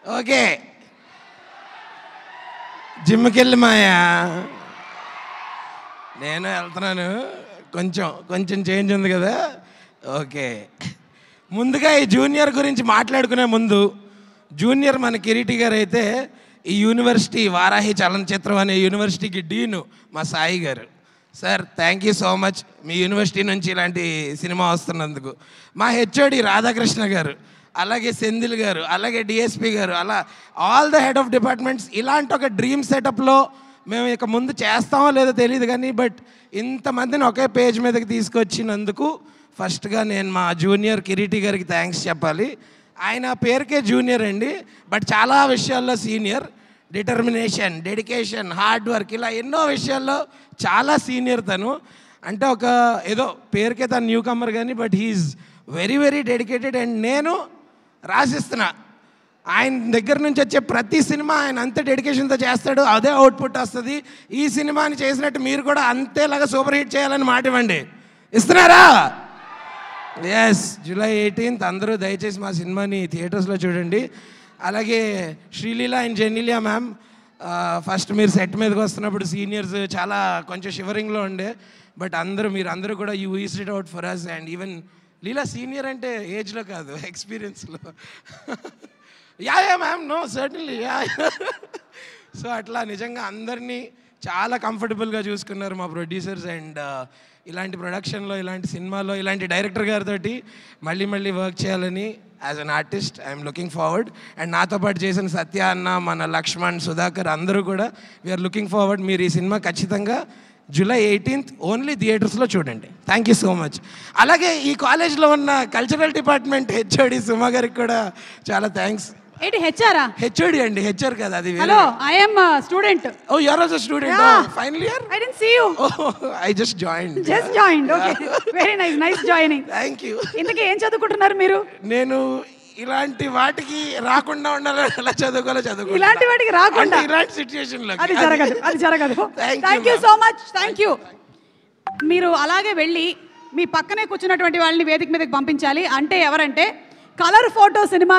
Okay, జిమ్కి వెళ్ళి మాయా నేను వెళ్తున్నాను. కొంచెం చేంజ్ ఉంది కదా. ఓకే, ముందుగా ఈ జూనియర్ గురించి మాట్లాడుకునే ముందు, జూనియర్ మన కిరీటి గారు అయితే ఈ యూనివర్సిటీ వారాహి చలనచిత్రం అనే యూనివర్సిటీకి డీను మా సాయి గారు. Sir thank you so much me university నుంచి ఇలాంటి సినిమా వస్తున్నందుకు. మా హెచ్ఓడి రాధాకృష్ణ గారు, అలాగే సెంధిల్ గారు, అలాగే డిఎస్పి గారు, అలా all the head of departments. ఇలాంటి ఒక డ్రీమ్ సెటప్లో మేము ఇక ముందు చేస్తామో లేదో తెలియదు కానీ బట్ ఇంతమందిని ఒకే పేజ్ మీదకి తీసుకొచ్చినందుకు ఫస్ట్గా నేను మా జూనియర్ కిరీటి గారికి థ్యాంక్స్ చెప్పాలి. ఆయన పేరుకే జూనియర్ అండి, బట్ చాలా విషయాల్లో senior. Determination, dedication, hard work, ఇలా ఎన్నో విషయాల్లో చాలా సీనియర్ తను. అంటే ఒక ఏదో పేరుకే తను న్యూ కమర్ కానీ but he's very very dedicated. And నేను రాసిస్తున్నా, ఆయన దగ్గర నుంచి వచ్చే ప్రతి సినిమా ఆయన అంతే డెడికేషన్తో చేస్తాడు, అదే అవుట్పుట్ వస్తుంది. ఈ సినిమాని చేసినట్టు మీరు కూడా అంతేలాగా సూపర్ హిట్ చేయాలని మాట ఇవ్వండి. ఇస్తున్నారా? ఎస్, July 18th అందరూ దయచేసి మా సినిమాని థియేటర్స్లో చూడండి. అలాగే శ్రీలీల అండ్ జెన్నీలియా మ్యామ్, ఫస్ట్ మీరు సెట్ మీదకి వస్తున్నప్పుడు సీనియర్స్ చాలా కొంచెం షివరింగ్లో ఉండే, బట్ మీరందరూ కూడా you eased it out for us. And even Leela senior అంటే ఏజ్లో కాదు, ఎక్స్పీరియన్స్లో. Yeah ma'am, no certainly yeah. So అట్లా నిజంగా అందరినీ చాలా కంఫర్టబుల్గా చూసుకున్నారు మా ప్రొడ్యూసర్స్. అండ్ ఇలాంటి ప్రొడక్షన్లో, ఇలాంటి సినిమాలో, ఇలాంటి డైరెక్టర్ గారితో మళ్ళీ వర్క్ చేయాలని as an artist I'm looking forward. And నాతో పాటు చేసిన సత్య అన్న, మన లక్ష్మణ్, సుధాకర్ అందరూ కూడా వీఆర్ లుకింగ్ ఫార్వర్డ్. మీరు ఈ సినిమా ఖచ్చితంగా July 18th ఓన్లీ థియేటర్స్లో చూడండి. Thank you so much. అలాగే ఈ కాలేజ్లో ఉన్న కల్చరల్ డిపార్ట్మెంట్ హెచ్ఓడి సుమా గారికి కూడా చాలా థ్యాంక్స్. ఏంటి హెచ్ఆరా? హెచ్ఓడి అండి, హెచ్ఆర్ కదా అది. Hello, I am student. Oh you are also student? Final year? I didn't see you. I just joined. Okay, very nice joining. Thank you. ఇంతకీ ఏం చదువుకుంటున్నారు మీరు? నేను ఇలాంటి వాటికి రాకుండా ఉండాలని ఎలా చదువుకోవాలో చదువుకో. ఇలాంటి వాటికి రాకుండా ఇలాంటి సిచ్యుయేషన్ లో అది జరగదు. Thank you so much. Thank you. మీరు అలాగే వెళ్ళి మీ పక్కనే కూర్చున్నటువంటి వాళ్ళని వేదిక మీదకి పంపించాలి. అంటే ఎవరంటే కలర్ ఫోటో సినిమా